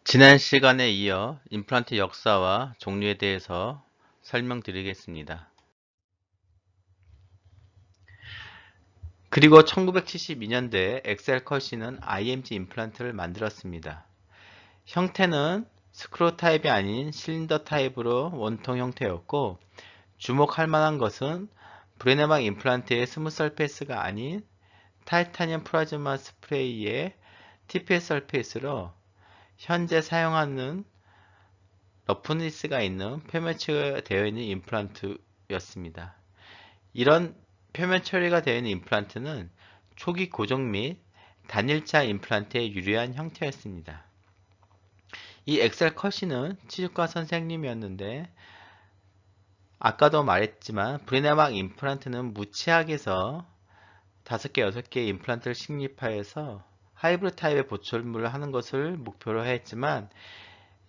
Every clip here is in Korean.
지난 시간에 이어 임플란트 역사와 종류에 대해서 설명드리겠습니다. 그리고 1972년도에 엑셀컷이는 IMG 임플란트를 만들었습니다. 형태는 스크류 타입이 아닌 실린더 타입으로 원통 형태였고, 주목할 만한 것은 브레네막 임플란트의 스무스 서페이스가 아닌 타이타늄 플라즈마 스프레이의 TPS 서페이스로 현재 사용하는 러프니스가 있는 표면 처리가 되어 있는 임플란트였습니다. 이런 표면 처리가 되어 있는 임플란트는 초기 고정 및 단일자 임플란트에 유리한 형태였습니다. 이 엑셀 컷이는 치주과 선생님이었는데, 아까도 말했지만 브리네막 임플란트는 무치약에서 5개, 6개 임플란트를 식립하여서 하이브리드 타입의 보철물을 하는 것을 목표로 했지만,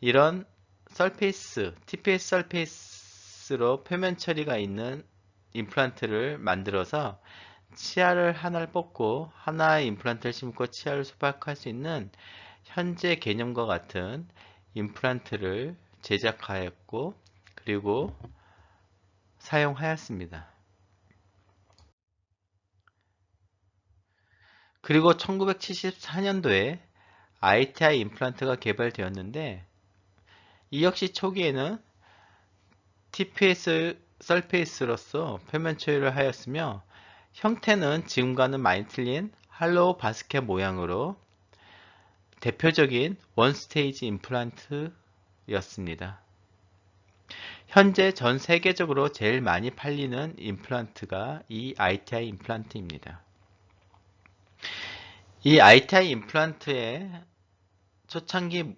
이런 서페이스, TPS 서페이스로 표면 처리가 있는 임플란트를 만들어서 치아를 하나를 뽑고 하나의 임플란트를 심고 치아를 수박할 수 있는 현재 개념과 같은 임플란트를 제작하였고, 그리고 사용하였습니다. 그리고 1974년도에 ITI 임플란트가 개발되었는데, 이 역시 초기에는 TPS 서페이스로서 표면 처리를 하였으며, 형태는 지금과는 많이 틀린 할로우 바스켓 모양으로 대표적인 원스테이지 임플란트였습니다. 현재 전 세계적으로 제일 많이 팔리는 임플란트가 이 ITI 임플란트입니다. 이 ITI 임플란트의 초창기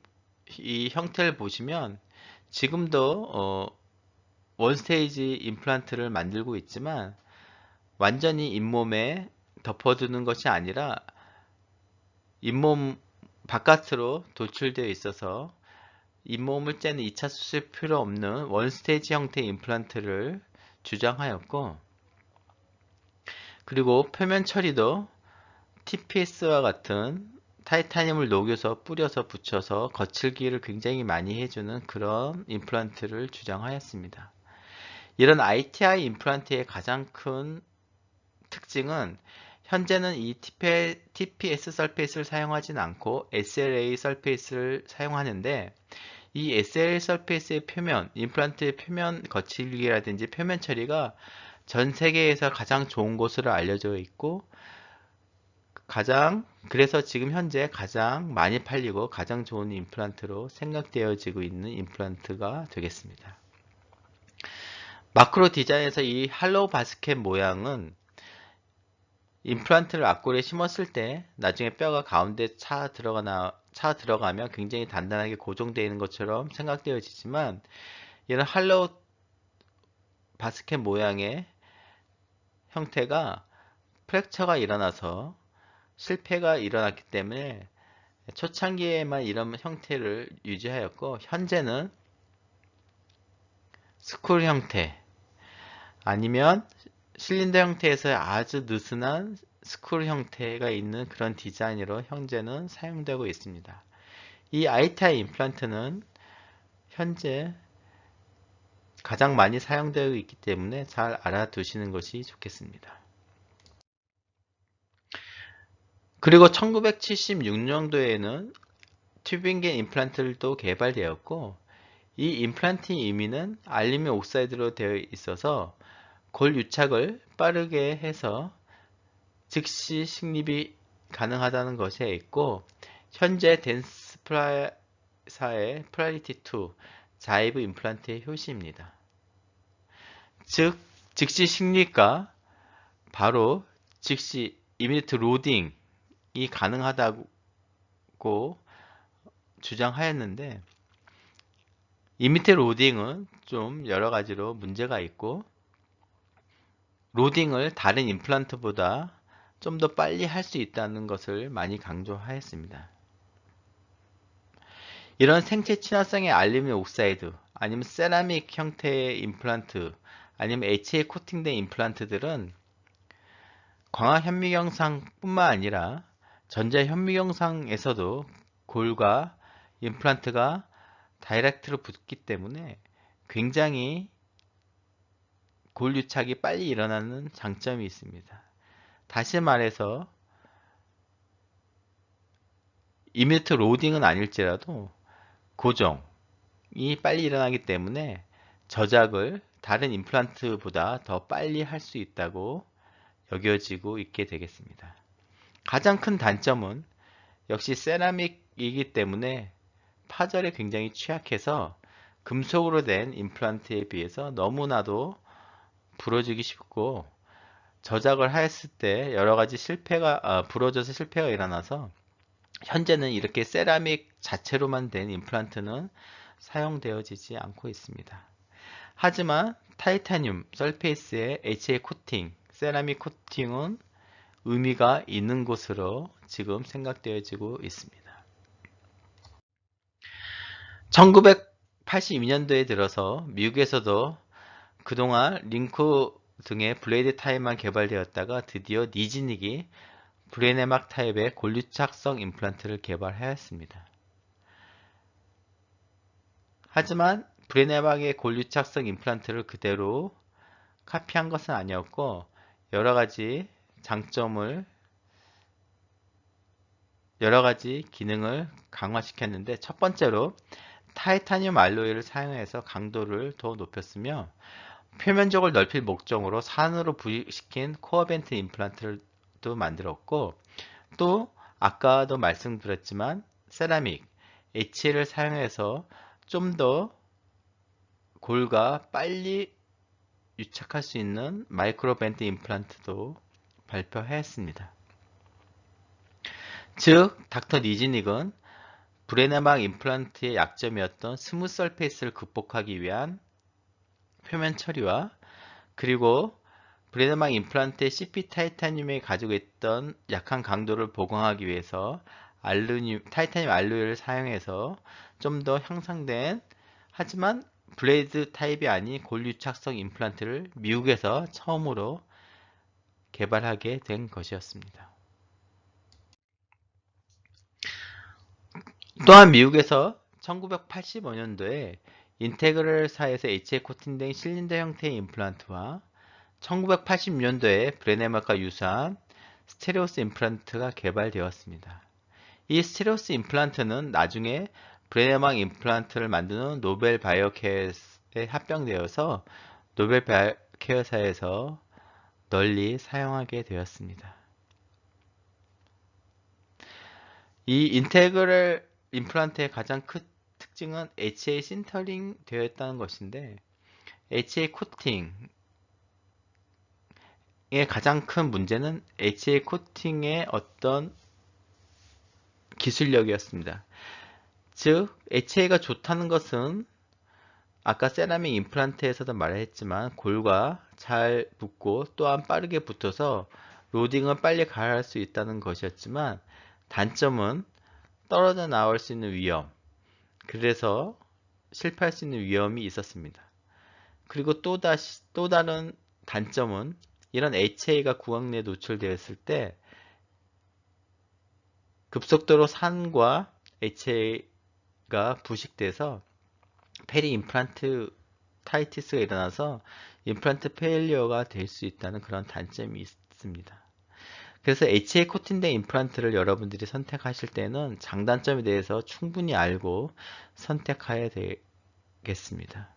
이 형태를 보시면 지금도 원스테이지 임플란트를 만들고 있지만, 완전히 잇몸에 덮어두는 것이 아니라 잇몸 바깥으로 도출되어 있어서 잇몸을 째는 2차 수술 필요 없는 원스테이지 형태의 임플란트를 주장하였고, 그리고 표면 처리도 TPS와 같은 타이타늄을 녹여서 뿌려서 붙여서 거칠기를 굉장히 많이 해주는 그런 임플란트를 주장하였습니다. 이런 ITI 임플란트의 가장 큰 특징은, 현재는 이 TPS 서페이스를 사용하진 않고 SLA 서페이스를 사용하는데, 이 SLA 서페이스의 표면, 임플란트의 표면 거칠기라든지 표면 처리가 전 세계에서 가장 좋은 것으로 알려져 있고, 그래서 지금 현재 가장 많이 팔리고 가장 좋은 임플란트로 생각되어지고 있는 임플란트가 되겠습니다. 마크로 디자인에서 이 할로우 바스켓 모양은 임플란트를 앞골에 심었을 때 나중에 뼈가 가운데 차 들어가면 굉장히 단단하게 고정되어 있는 것처럼 생각되어지지만, 이런 할로우 바스켓 모양의 형태가 프랙처가 일어나서 실패가 일어났기 때문에 초창기에만 이런 형태를 유지하였고, 현재는 스쿨 형태 아니면 실린더 형태에서 아주 느슨한 스크류 형태가 있는 그런 디자인으로 현재는 사용되고 있습니다. 이 ITI 임플란트는 현재 가장 많이 사용되고 있기 때문에 잘 알아두시는 것이 좋겠습니다. 그리고 1976년도에는 튜빙겐 임플란트도 개발되었고, 이 임플란트의 의미는 알루미늄 옥사이드로 되어 있어서 골 유착을 빠르게 해서 즉시 식립이 가능하다는 것에 있고, 현재 댄스플라사의 프라이리티2 자이브 임플란트의 효시입니다. 즉, 즉시 식립과 바로 즉시 이미디트 로딩이 가능하다고 주장하였는데, 이미디트 로딩은 좀 여러 가지로 문제가 있고, 로딩을 다른 임플란트보다 좀 더 빨리 할 수 있다는 것을 많이 강조하였습니다. 이런 생체 친화성의 알루미늄 옥사이드, 아니면 세라믹 형태의 임플란트, 아니면 HA 코팅된 임플란트들은 광학 현미경상 뿐만 아니라 전자 현미경상에서도 골과 임플란트가 다이렉트로 붙기 때문에 굉장히 골유착이 빨리 일어나는 장점이 있습니다. 다시 말해서 이미트 로딩은 아닐지라도 고정이 빨리 일어나기 때문에 저작을 다른 임플란트보다 더 빨리 할 수 있다고 여겨지고 있게 되겠습니다. 가장 큰 단점은 역시 세라믹이기 때문에 파절에 굉장히 취약해서 금속으로 된 임플란트에 비해서 너무나도 부러지기 쉽고 저작을 했을 때 여러가지 부러져서 실패가 일어나서 현재는 이렇게 세라믹 자체로만 된 임플란트는 사용되어지지 않고 있습니다. 하지만 타이타늄 설페이스의 HA 코팅, 세라믹 코팅은 의미가 있는 것으로 지금 생각되어지고 있습니다. 1982년도에 들어서 미국에서도 그동안 링크 등의 블레이드 타입만 개발되었다가 드디어 니지닉이 브레네막 타입의 골유착성 임플란트를 개발하였습니다. 하지만 브레네막의 골유착성 임플란트를 그대로 카피한 것은 아니었고 여러가지 기능을 강화시켰는데 첫 번째로 타이타늄 알로이를 사용해서 강도를 더 높였으며 표면적을 넓힐 목적으로 산으로 부식시킨 코어벤트 임플란트를 또 만들었고 또 아까도 말씀드렸지만 세라믹, HA를 사용해서 좀 더 골과 빨리 유착할 수 있는 마이크로벤트 임플란트도 발표하였습니다. 즉 닥터 니지닉은 브레네막 임플란트의 약점이었던 스무스 서페이스를 극복하기 위한 표면 처리와 그리고 브레네막 임플란트의 CP 타이타늄이 가지고 있던 약한 강도를 보강하기 위해서 타이타늄 알로이를 사용해서 좀 더 향상된 하지만 블레이드 타입이 아닌 골유착성 임플란트를 미국에서 처음으로 개발하게 된 것이었습니다. 또한 미국에서 1985년도에 인테그럴사에서 HA 코팅된 실린더 형태의 임플란트와 1980년도에 브레네막과 유사한 스테레오스 임플란트가 개발되었습니다. 이 스테레오스 임플란트는 나중에 브레네막 임플란트를 만드는 노벨 바이오케어에 합병되어서 노벨 바이오케어사에서 널리 사용하게 되었습니다. 이 인테그럴 임플란트의 가장 큰 특징은 HA 신터링 되어 있다는 것인데 HA 코팅의 가장 큰 문제는 HA 코팅의 어떤 기술력이었습니다. 즉 HA가 좋다는 것은 아까 세라믹 임플란트에서도 말했지만 골과 잘 붙고 또한 빠르게 붙어서 로딩을 빨리 가할 수 있다는 것이었지만 단점은 떨어져 나올 수 있는 위험, 그래서 실패할 수 있는 위험이 있었습니다. 그리고 또 다른 단점은 이런 HA가 구강내에 노출되었을 때 급속도로 산과 HA가 부식돼서 페리 임플란트 타이티스가 일어나서 임플란트 페일리어가 될 수 있다는 그런 단점이 있습니다. 그래서 HA 코팅된 임플란트를 여러분들이 선택하실 때는 장단점에 대해서 충분히 알고 선택해야 되겠습니다.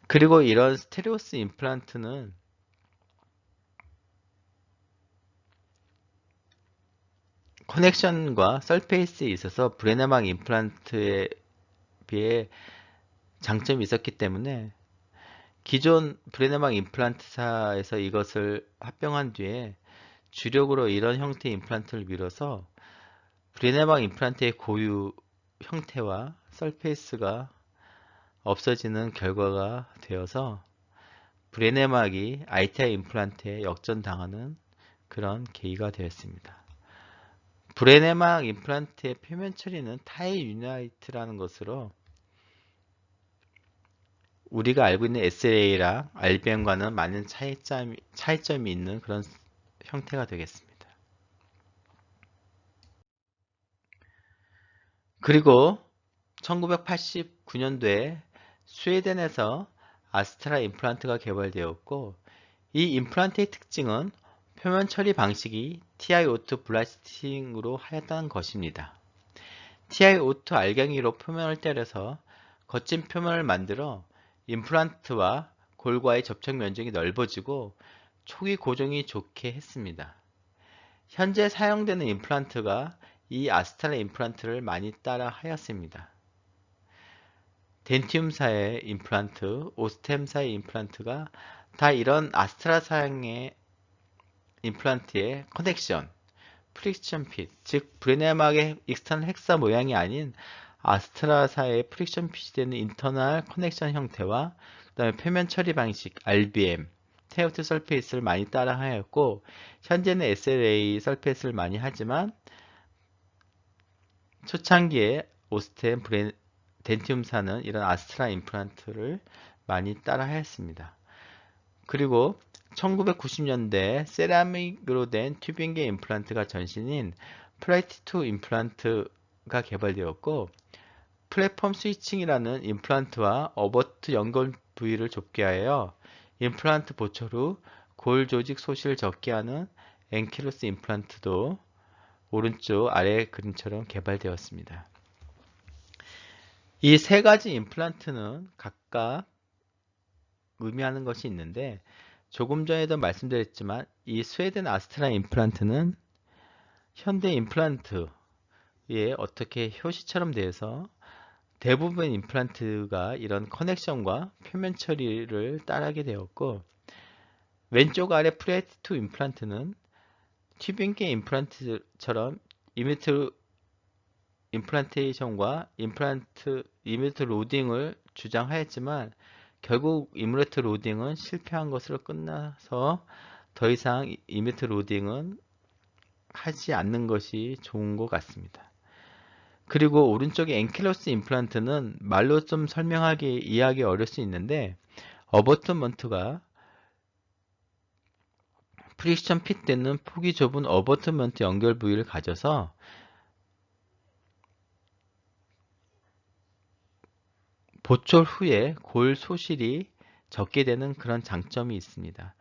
그리고 이런 스테레오스 임플란트는 커넥션과 설페이스에 있어서 브레네막 임플란트에 비해 장점이 있었기 때문에 기존 브레네막 임플란트사에서 이것을 합병한 뒤에 주력으로 이런 형태의 임플란트를 밀어서 브레네막 임플란트의 고유 형태와 설페이스가 없어지는 결과가 되어서 브레네막이 ITI 임플란트에 역전당하는 그런 계기가 되었습니다. 브레네막 임플란트의 표면 처리는 타이 유나이트라는 것으로 우리가 알고 있는 SLA랑 RBM과는 많은 차이점이 있는 그런 형태가 되겠습니다. 그리고 1989년도에 스웨덴에서 아스트라 임플란트가 개발되었고, 이 임플란트의 특징은 표면 처리 방식이 TiO2 블라스팅으로 하였다는 것입니다. TiO2 알갱이로 표면을 때려서 거친 표면을 만들어 임플란트와 골과의 접촉 면적이 넓어지고 초기 고정이 좋게 했습니다. 현재 사용되는 임플란트가 이 아스트라 임플란트를 많이 따라 하였습니다. 덴티움사의 임플란트, 오스템사의 임플란트가 다 이런 아스트라사의 임플란트의 커넥션, 프릭션 핏, 즉 브레네막의 익스터널 헥사 모양이 아닌 아스트라사의 프릭션 핏이 되는 인터널 커넥션 형태와 그 다음에 표면 처리 방식, RBM, TiO2 설페이스를 많이 따라 하였고, 현재는 SLA 설페이스를 많이 하지만 초창기에 오스템, 덴티움사는 이런 아스트라 임플란트를 많이 따라 하였습니다. 그리고 1990년대 세라믹으로 된 튜빙계 임플란트가 전신인 플라이티2 임플란트가 개발되었고, 플랫폼 스위칭이라는 임플란트와 어버트 연결 부위를 좁게 하여 임플란트 보철 후 골 조직 소실을 적게 하는 앵킬로스 임플란트도 오른쪽 아래 그림처럼 개발되었습니다. 이 세 가지 임플란트는 각각 의미하는 것이 있는데, 조금 전에도 말씀드렸지만 이 스웨덴 아스트라 임플란트는 현대 임플란트에 어떻게 효시처럼 되어서 대부분 임플란트가 이런 커넥션과 표면 처리를 따르게 되었고, 왼쪽 아래 플레이트2 임플란트는 튜빙계 임플란트처럼 이미트 임플란테이션과 이미트 로딩을 주장하였지만 결국 이미트 로딩은 실패한 것으로 끝나서 더 이상 이미트 로딩은 하지 않는 것이 좋은 것 같습니다. 그리고 오른쪽에 앵킬러스 임플란트는 말로 좀 이해하기 어려울 수 있는데, 어버트먼트가 프릭션 핏되는 폭이 좁은 어버트먼트 연결 부위를 가져서 보철 후에 골 소실이 적게 되는 그런 장점이 있습니다.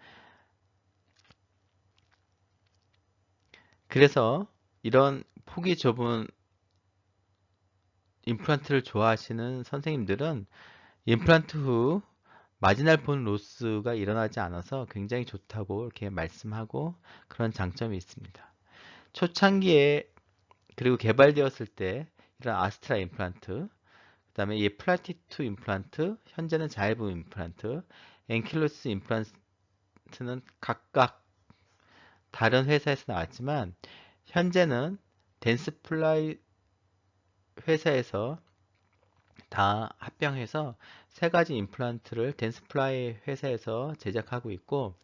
그래서 이런 폭이 좁은 임플란트를 좋아하시는 선생님들은 임플란트 후 마지날 본 로스가 일어나지 않아서 굉장히 좋다고 이렇게 말씀하고 그런 장점이 있습니다. 초창기에 그리고 개발되었을 때 이런 아스트라 임플란트, 그 다음에 이 플라티2 임플란트, 현재는 자일부 임플란트, 앵킬로스 임플란트는 각각 다른 회사에서 나왔지만 현재는 댄스플라이 회사에서 다 합병해서 세 가지 임플란트를 댄스플라이 회사에서 제작하고 있고,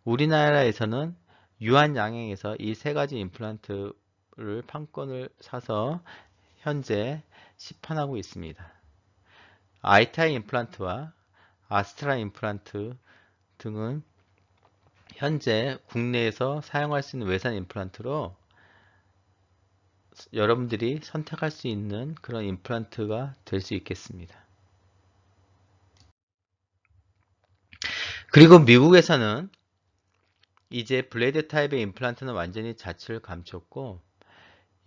우리나라에서는 유한양행에서 이 세 가지 임플란트를 판권을 사서 현재 시판하고 있습니다. 아이타이 임플란트와 아스트라 임플란트 등은 현재 국내에서 사용할 수 있는 외산 임플란트로 여러분들이 선택할 수 있는 그런 임플란트가 될 수 있겠습니다. 그리고 미국에서는 이제 블레이드 타입의 임플란트는 완전히 자취를 감췄고,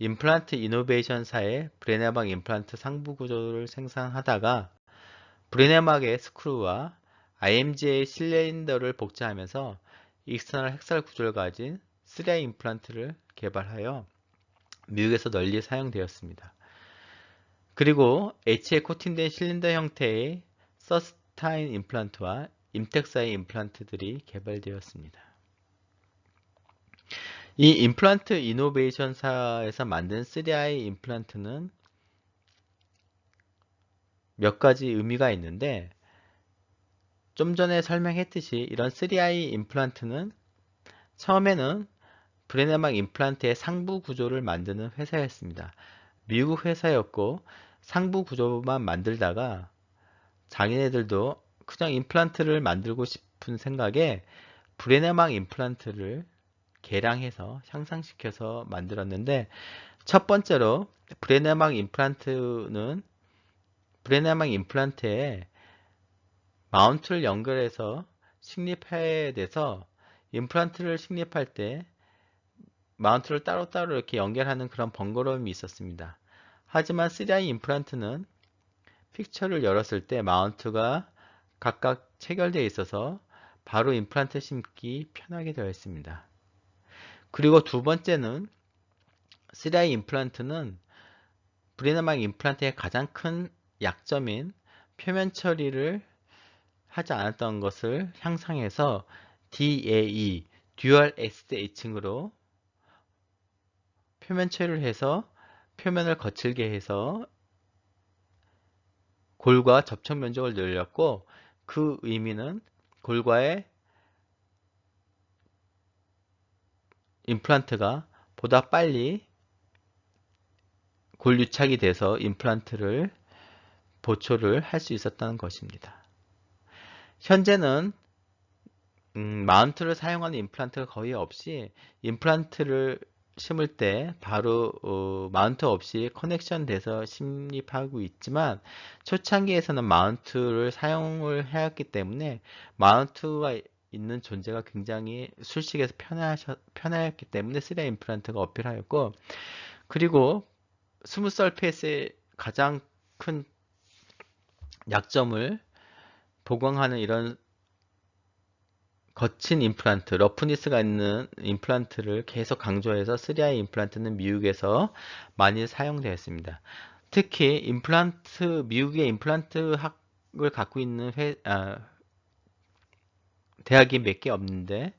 임플란트 이노베이션사의 브레네막 임플란트 상부 구조를 생산하다가 브레네막의 스크루와 IMG의 실린더를 복제하면서 익스터널 헥살 구조를 가진 3I 임플란트를 개발하여 미국에서 널리 사용되었습니다. 그리고 H에 코팅된 실린더 형태의 서스타인 임플란트와 임텍사의 임플란트들이 개발되었습니다. 이 임플란트 이노베이션사에서 만든 3I 임플란트는 몇 가지 의미가 있는데, 좀 전에 설명했듯이 이런 3I 임플란트는 처음에는 브레네막 임플란트의 상부 구조를 만드는 회사였습니다. 미국 회사였고 상부 구조만 만들다가 자기네들도 그냥 임플란트를 만들고 싶은 생각에 브레네막 임플란트를 개량해서 향상시켜서 만들었는데, 첫 번째로 브레네막 임플란트에 마운트를 연결해서 식립해야 돼서 임플란트를 식립할 때 마운트를 따로따로 이렇게 연결하는 그런 번거로움이 있었습니다. 하지만 3i 임플란트는 픽처를 열었을 때 마운트가 각각 체결되어 있어서 바로 임플란트 심기 편하게 되어 있습니다. 그리고 두 번째는 3i 임플란트는 브레네막 임플란트의 가장 큰 약점인 표면 처리를 하지 않았던 것을 향상해서 DAE, 듀얼 엑시드 에이칭으로 표면 처리를 해서 표면을 거칠게 해서 골과 접촉 면적을 늘렸고, 그 의미는 골과의 임플란트가 보다 빨리 골 유착이 돼서 임플란트를 보초를 할 수 있었다는 것입니다. 현재는 마운트를 사용하는 임플란트가 거의 없이 임플란트를 심을 때 바로 마운트 없이 커넥션 돼서 심립하고 있지만, 초창기에서는 마운트를 사용을 해왔기 때문에 마운트가 있는 존재가 굉장히 술식에서 편하였기 때문에 3i 임플란트가 어필하였고, 그리고 스무스 서페이스의 가장 큰 약점을 보강하는 이런 거친 임플란트, 러프니스가 있는 임플란트를 계속 강조해서 3i 임플란트는 미국에서 많이 사용되었습니다. 특히 미국의 임플란트 학을 갖고 있는 대학이 몇 개 없는데,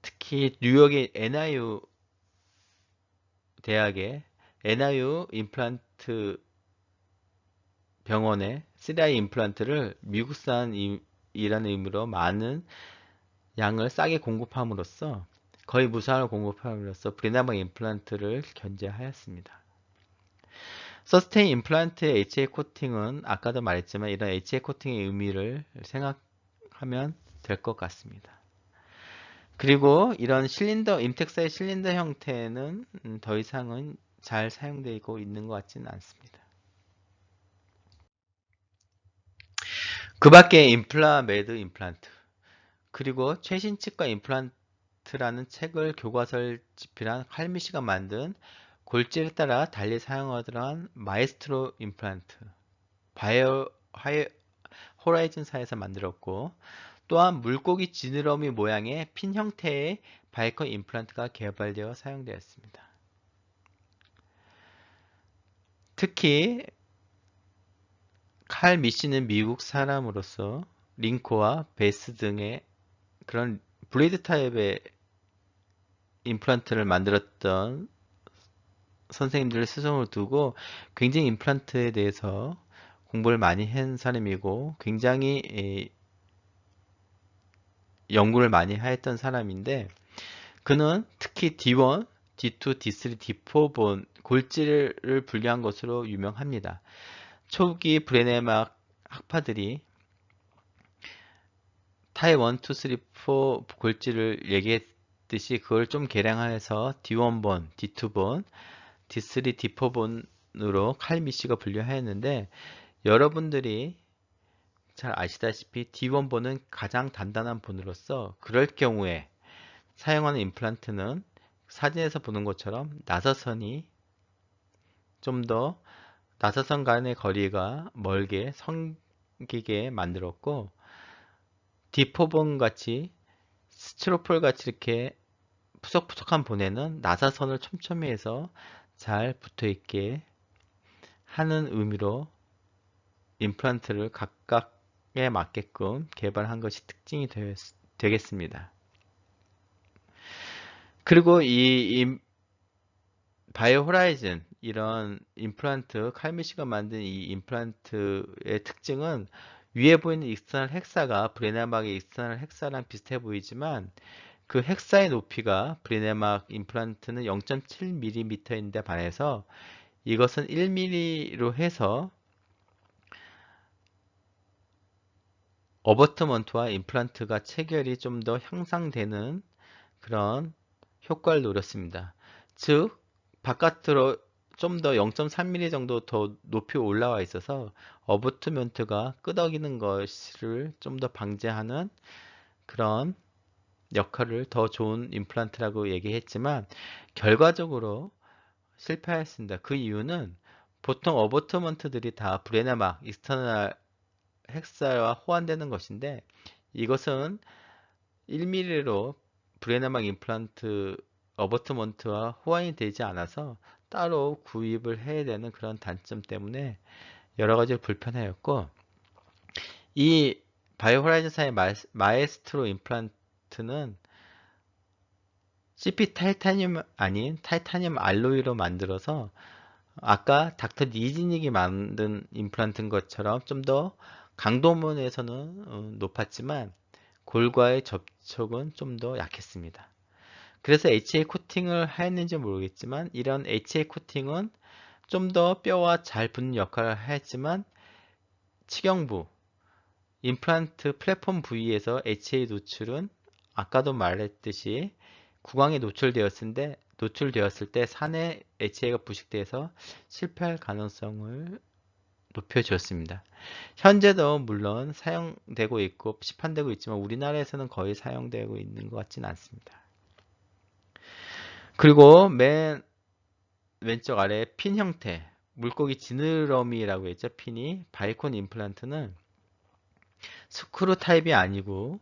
특히 뉴욕의 NIU 대학의 NIU 임플란트 병원에 3i 임플란트를 미국산이라는 의미로 많은 양을 싸게 공급함으로써, 거의 무상을 공급함으로써 브레네막 임플란트를 견제하였습니다. 서스테인 임플란트의 HA 코팅은 아까도 말했지만 이런 HA 코팅의 의미를 생각하면 될 것 같습니다. 그리고 이런 임텍사의 실린더 형태는 더 이상은 잘 사용되고 있는 것 같지는 않습니다. 그 밖에 인플라메드 임플란트, 그리고 최신 치과 임플란트라는 책을 교과서를 집필한 칼미시가 만든 골질에 따라 달리 사용하던 마에스트로 임플란트, 바이오 호라이즌사에서 만들었고, 또한 물고기 지느러미 모양의 핀 형태의 바이컨 임플란트가 개발되어 사용되었습니다. 특히 칼 미시는 미국 사람으로서 링코와 베스 등의 그런 브레이드 타입의 임플란트를 만들었던 선생님들을 수성을 두고 굉장히 임플란트에 대해서 공부를 많이 한 사람이고, 굉장히 연구를 많이 했던 사람인데, 그는 특히 D1, D2, D3, D4본 골질을 분류한 것으로 유명합니다. 초기 브레네막 학파들이 타입 1, 2, 3, 4 골질을 얘기했듯이 그걸 좀 개량해서 D1본, D2본, D3, D4본으로 칼미시가 분류하였는데, 여러분들이 잘 아시다시피 D1본은 가장 단단한 본으로서 그럴 경우에 사용하는 임플란트는 사진에서 보는 것처럼 나사선이 좀 더 나사선 간의 거리가 멀게 성기게 만들었고, D4본 같이 스티로폴 같이 이렇게 푸석푸석한 본에는 나사선을 촘촘히 해서 잘 붙어있게 하는 의미로 임플란트를 각각에 맞게끔 개발한 것이 특징이 되겠습니다. 그리고 이 바이오 호라이즌, 이런 임플란트, 칼미시가 만든 이 임플란트의 특징은 위에 보이는 익스터널 헥사가 브레네막의 익스터널 헥사랑 비슷해 보이지만, 그 헥사의 높이가 브레네막 임플란트는 0.7mm인데 반해서 이것은 1mm로 해서 어버트먼트와 임플란트가 체결이 좀 더 향상되는 그런 효과를 노렸습니다. 즉, 바깥으로 좀 더 0.3mm 정도 더 높이 올라와 있어서 어부트먼트가 끄덕이는 것을 좀 더 방지하는 그런 역할을 더 좋은 임플란트라고 얘기했지만 결과적으로 실패하였습니다. 그 이유는 보통 어버터먼트들이 다 브레나막, 익스터널 헥사와 호환되는 것인데 이것은 1mm로 브레나막 임플란트 어버터먼트와 호환이 되지 않아서 따로 구입을 해야 되는 그런 단점 때문에 여러 가지 불편하였고, 이 바이오호라이즌사의 마에스트로 임플란트는 CP 타이타늄 아닌 타이타늄 알로이로 만들어서 아까 닥터 니지닉이 만든 임플란트인 것처럼 좀 더 강도면에서는 높았지만 골과의 접촉은 좀 더 약했습니다. 그래서 HA 코팅을 하였는지 모르겠지만 이런 HA 코팅은 좀 더 뼈와 잘 붙는 역할을 하였지만 치경부, 임플란트 플랫폼 부위에서 HA 노출은 아까도 말했듯이 구강에 노출되었을 때 산에 HA가 부식돼서 실패할 가능성을 높여주었습니다. 현재도 물론 사용되고 있고 시판되고 있지만 우리나라에서는 거의 사용되고 있는 것 같지는 않습니다. 그리고 맨 왼쪽 아래 핀 형태, 물고기 지느러미라고 했죠. 핀이 바이콘 임플란트는 스크루 타입이 아니고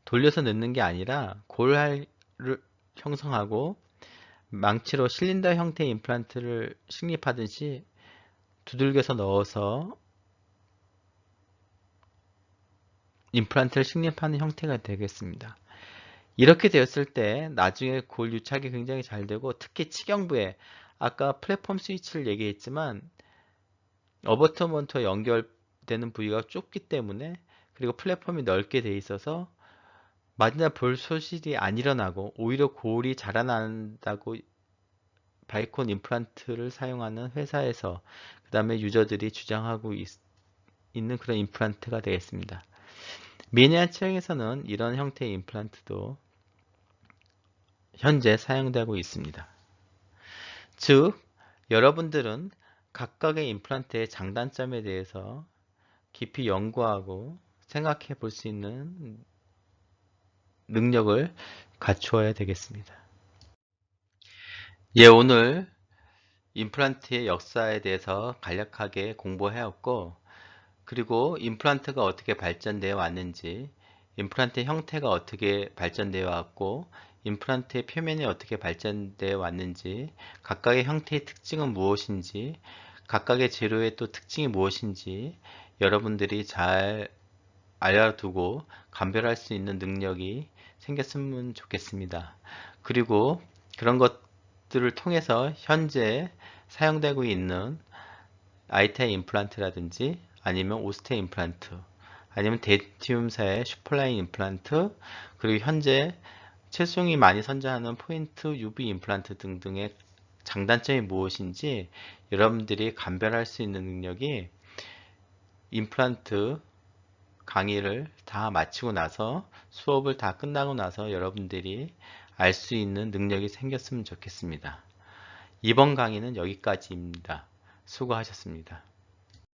돌려서 넣는 게 아니라 골알을 형성하고 망치로 실린더 형태의 임플란트를 식립하듯이 두들겨서 넣어서 임플란트를 식립하는 형태가 되겠습니다. 이렇게 되었을 때 나중에 골 유착이 굉장히 잘 되고 특히 치경부에 아까 플랫폼 스위치를 얘기했지만 어버터먼트와 연결되는 부위가 좁기 때문에 그리고 플랫폼이 넓게 돼 있어서 마디나 볼 소실이 안 일어나고 오히려 골이 자라난다고 바이콘 임플란트를 사용하는 회사에서 그 다음에 유저들이 주장하고 있는 그런 임플란트가 되겠습니다. 미니어처에서는 이런 형태의 임플란트도 현재 사용되고 있습니다. 즉, 여러분들은 각각의 임플란트의 장단점에 대해서 깊이 연구하고 생각해 볼 수 있는 능력을 갖추어야 되겠습니다. 예, 오늘 임플란트의 역사에 대해서 간략하게 공부하였고, 그리고 임플란트가 어떻게 발전되어 왔는지, 임플란트의 형태가 어떻게 발전되어 왔고, 임플란트의 표면이 어떻게 발전되어 왔는지, 각각의 형태의 특징은 무엇인지, 각각의 재료의 또 특징이 무엇인지 여러분들이 잘 알아두고 감별할 수 있는 능력이 생겼으면 좋겠습니다. 그리고 그런 것들을 통해서 현재 사용되고 있는 아이타의 임플란트라든지 아니면 오스테 임플란트 아니면 데티움사의 슈퍼라인 임플란트 그리고 현재 최수용이 많이 선전하는 포인트 UV 임플란트 등등의 장단점이 무엇인지 여러분들이 감별할 수 있는 능력이 임플란트 강의를 다 마치고 나서 수업을 다 끝나고 나서 여러분들이 알 수 있는 능력이 생겼으면 좋겠습니다. 이번 강의는 여기까지입니다. 수고하셨습니다.